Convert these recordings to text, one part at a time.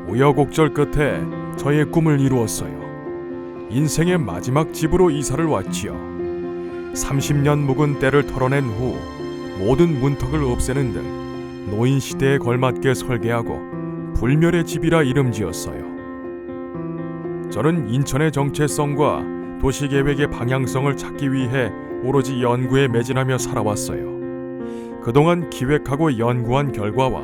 우여곡절 끝에 저의 꿈을 이루었어요. 인생의 마지막 집으로 이사를 왔지요. 30년 묵은 때를 털어낸 후 모든 문턱을 없애는 등 노인 시대에 걸맞게 설계하고 불멸의 집이라 이름 지었어요. 저는 인천의 정체성과 도시계획의 방향성을 찾기 위해 오로지 연구에 매진하며 살아왔어요. 그동안 기획하고 연구한 결과와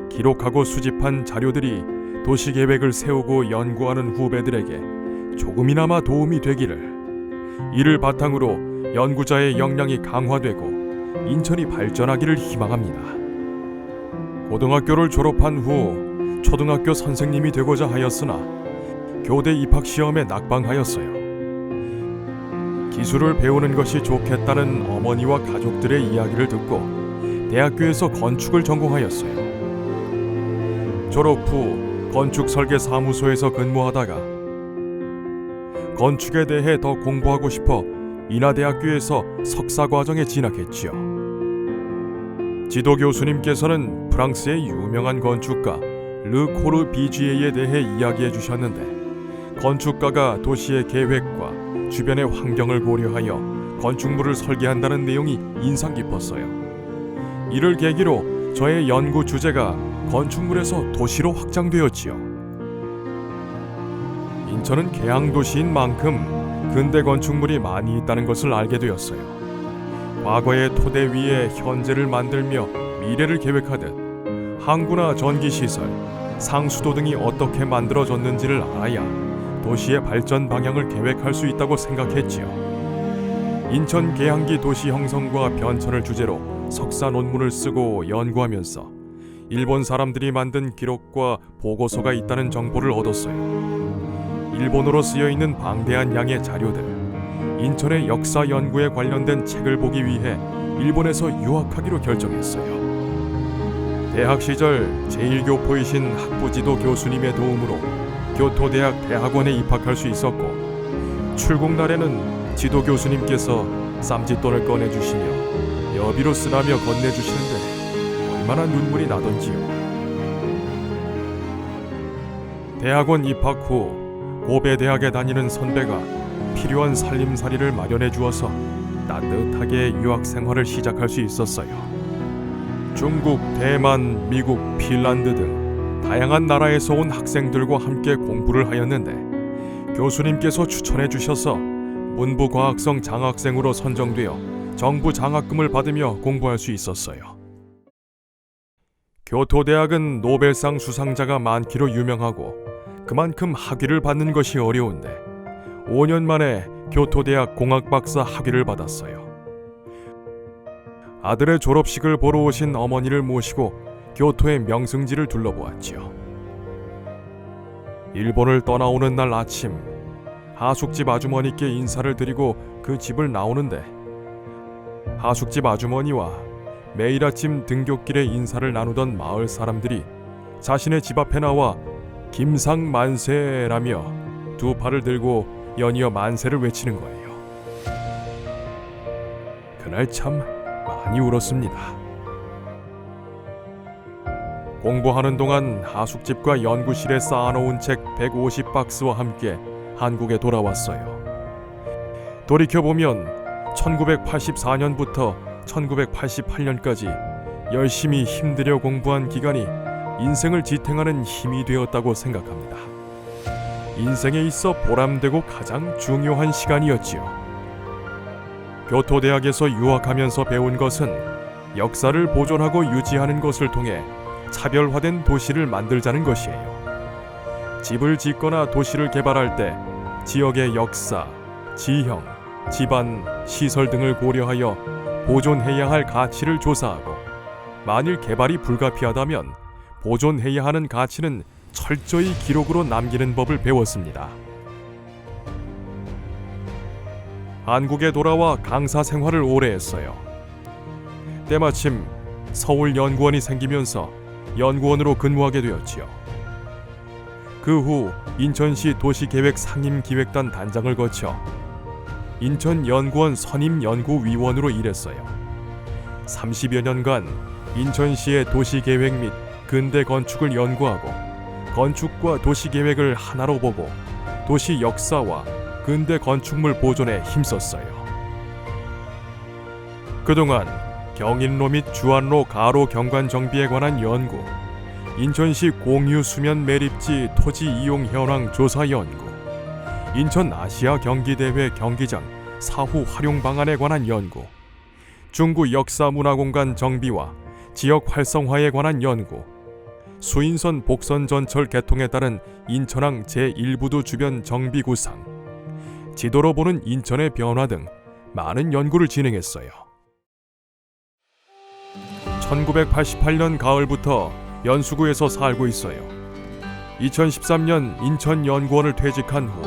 기록하고 수집한 자료들이 도시계획을 세우고 연구하는 후배들에게 조금이나마 도움이 되기를, 이를 바탕으로 연구자의 역량이 강화되고 인천이 발전하기를 희망합니다. 고등학교를 졸업한 후 초등학교 선생님이 되고자 하였으나 교대 입학시험에 낙방하였어요. 기술을 배우는 것이 좋겠다는 어머니와 가족들의 이야기를 듣고 대학교에서 건축을 전공하였어요. 졸업 후 건축설계사무소에서 근무하다가 건축에 대해 더 공부하고 싶어 인하대학교에서 석사과정에 진학했지요. 지도 교수님께서는 프랑스의 유명한 건축가 르 코르비지에에 대해 이야기해 주셨는데, 건축가가 도시의 계획과 주변의 환경을 고려하여 건축물을 설계한다는 내용이 인상 깊었어요. 이를 계기로 저의 연구 주제가 건축물에서 도시로 확장되었지요. 인천은 계양도시인 만큼 근대 건축물이 많이 있다는 것을 알게 되었어요. 과거의 토대 위에 현재를 만들며 미래를 계획하듯 항구나 전기시설, 상수도 등이 어떻게 만들어졌는지를 알아야 도시의 발전 방향을 계획할 수 있다고 생각했지요. 인천 계양기 도시 형성과 변천을 주제로 석사 논문을 쓰고 연구하면서 일본 사람들이 만든 기록과 보고서가 있다는 정보를 얻었어요. 일본어로 쓰여 있는 방대한 양의 자료들, 인천의 역사 연구에 관련된 책을 보기 위해 일본에서 유학하기로 결정했어요. 대학 시절 제1교포이신 학부지도 교수님의 도움으로 교토대학 대학원에 입학할 수 있었고, 출국 날에는 지도 교수님께서 쌈짓돈을 꺼내주시며 여비로 쓰라며 건네주시는데 얼마나 눈물이 나던지요. 대학원 입학 후 고베대학에 다니는 선배가 필요한 살림살이를 마련해 주어서 따뜻하게 유학 생활을 시작할 수 있었어요. 중국, 대만, 미국, 핀란드 등 다양한 나라에서 온 학생들과 함께 공부를 하였는데, 교수님께서 추천해 주셔서 문부과학성 장학생으로 선정되어 정부 장학금을 받으며 공부할 수 있었어요. 교토대학은 노벨상 수상자가 많기로 유명하고 그만큼 학위를 받는 것이 어려운데 5년 만에 교토대학 공학박사 학위를 받았어요. 아들의 졸업식을 보러 오신 어머니를 모시고 교토의 명승지를 둘러보았지요. 일본을 떠나오는 날 아침, 하숙집 아주머니께 인사를 드리고 그 집을 나오는데, 하숙집 아주머니와 매일 아침 등굣길에 인사를 나누던 마을 사람들이 자신의 집 앞에 나와 김상만세라며 두 팔을 들고 연이어 만세를 외치는 거예요. 그날 참 많이 울었습니다. 공부하는 동안 하숙집과 연구실에 쌓아놓은 책 150박스와 함께 한국에 돌아왔어요. 돌이켜보면 1984년부터 1988년까지 열심히 힘들여 공부한 기간이 인생을 지탱하는 힘이 되었다고 생각합니다. 인생에 있어 보람되고 가장 중요한 시간이었지요. 교토대학에서 유학하면서 배운 것은 역사를 보존하고 유지하는 것을 통해 차별화된 도시를 만들자는 것이에요. 집을 짓거나 도시를 개발할 때 지역의 역사, 지형, 집안, 시설 등을 고려하여 보존해야 할 가치를 조사하고, 만일 개발이 불가피하다면 보존해야 하는 가치는 철저히 기록으로 남기는 법을 배웠습니다. 한국에 돌아와 강사 생활을 오래 했어요. 때마침 서울연구원이 생기면서 연구원으로 근무하게 되었지요. 그 후 인천시 도시계획 상임기획단 단장을 거쳐 인천연구원 선임연구위원으로 일했어요. 30여 년간 인천시의 도시계획 및 근대 건축을 연구하고 건축과 도시 계획을 하나로 보고 도시 역사와 근대 건축물 보존에 힘썼어요. 그동안 경인로 및 주안로 가로 경관 정비에 관한 연구, 인천시 공유 수면 매립지 토지 이용 현황 조사 연구, 인천 아시아 경기대회 경기장 사후 활용 방안에 관한 연구, 중구 역사 문화공간 정비와 지역 활성화에 관한 연구, 수인선 복선 전철 개통에 따른 인천항 제1부두 주변 정비 구상, 지도로 보는 인천의 변화 등 많은 연구를 진행했어요. 1988년 가을부터 연수구에서 살고 있어요. 2013년 인천연구원을 퇴직한 후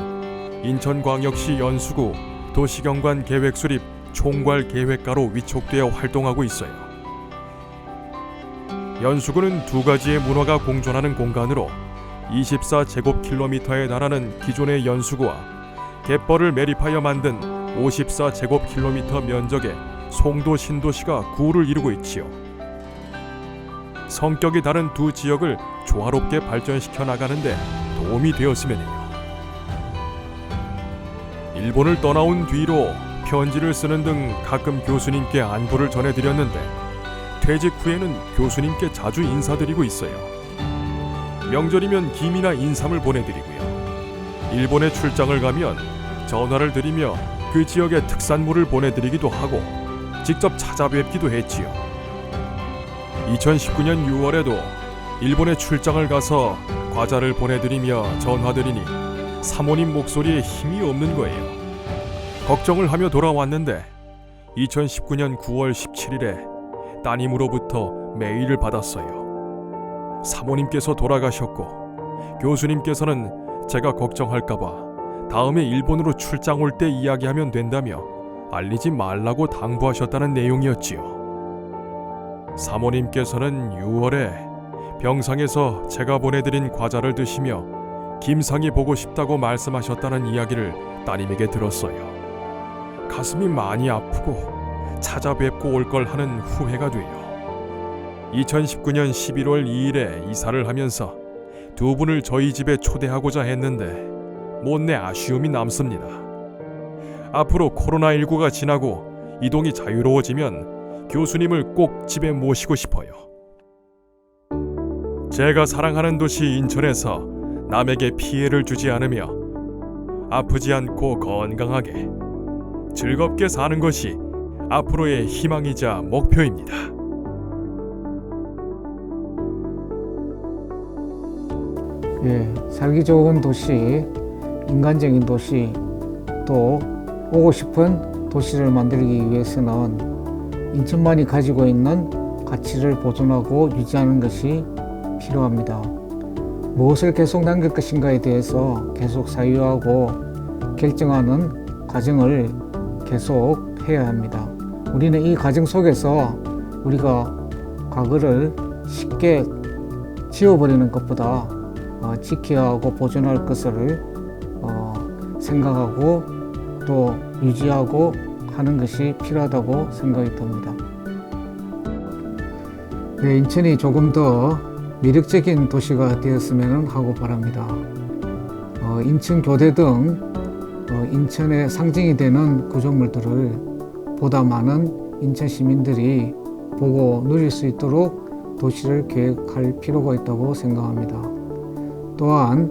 인천광역시 연수구 도시경관 계획 수립 총괄 계획가로 위촉되어 활동하고 있어요. 연수구는 두 가지의 문화가 공존하는 공간으로 24제곱킬로미터에 달하는 기존의 연수구와 갯벌을 매립하여 만든 54제곱킬로미터 면적의 송도 신도시가 구를 이루고 있지요. 성격이 다른 두 지역을 조화롭게 발전시켜 나가는데 도움이 되었으면 해요. 일본을 떠나온 뒤로 편지를 쓰는 등 가끔 교수님께 안부를 전해드렸는데 퇴직 후에는 교수님께 자주 인사드리고 있어요. 명절이면 김이나 인삼을 보내드리고요. 일본에 출장을 가면 전화를 드리며 그 지역의 특산물을 보내드리기도 하고 직접 찾아뵙기도 했지요. 2019년 6월에도 일본에 출장을 가서 과자를 보내드리며 전화드리니 사모님 목소리에 힘이 없는 거예요. 걱정을 하며 돌아왔는데 2019년 9월 17일에 따님으로부터 메일을 받았어요. 사모님께서 돌아가셨고 교수님께서는 제가 걱정할까봐 다음에 일본으로 출장 올 때 이야기하면 된다며 알리지 말라고 당부하셨다는 내용이었지요. 사모님께서는 6월에 병상에서 제가 보내드린 과자를 드시며 김상이 보고 싶다고 말씀하셨다는 이야기를 따님에게 들었어요. 가슴이 많이 아프고 찾아뵙고 올 걸 하는 후회가 돼요. 2019년 11월 2일에 이사를 하면서 두 분을 저희 집에 초대하고자 했는데 못내 아쉬움이 남습니다. 앞으로 코로나19가 지나고 이동이 자유로워지면 교수님을 꼭 집에 모시고 싶어요. 제가 사랑하는 도시 인천에서 남에게 피해를 주지 않으며 아프지 않고 건강하게 즐겁게 사는 것이 앞으로의 희망이자 목표입니다. 살기 좋은 도시, 인간적인 도시, 또 오고 싶은 도시를 만들기 위해서는 인천만이 가지고 있는 가치를 보존하고 유지하는 것이 필요합니다. 무엇을 계속 남길 것인가에 대해서 계속 사유하고 결정하는 과정을 계속 해야 합니다. 우리는 이 과정 속에서 우리가 과거를 쉽게 지워버리는 것보다 지켜야 하고 보존할 것을 생각하고 또 유지하고 하는 것이 필요하다고 생각이 듭니다. 인천이 조금 더 매력적인 도시가 되었으면 하고 바랍니다. 인천교대 등 인천의 상징이 되는 구조물들을 보다 많은 인천 시민들이 보고 누릴 수 있도록 도시를 계획할 필요가 있다고 생각합니다. 또한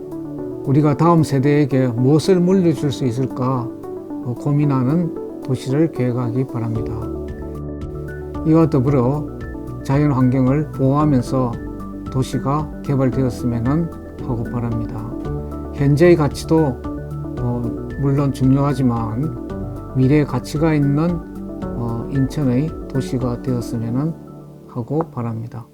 우리가 다음 세대에게 무엇을 물려줄 수 있을까 고민하는 도시를 계획하기 바랍니다. 이와 더불어 자연 환경을 보호하면서 도시가 개발되었으면 하고 바랍니다. 현재의 가치도 물론 중요하지만 미래의 가치가 있는 인천의 도시가 되었으면 하고 바랍니다.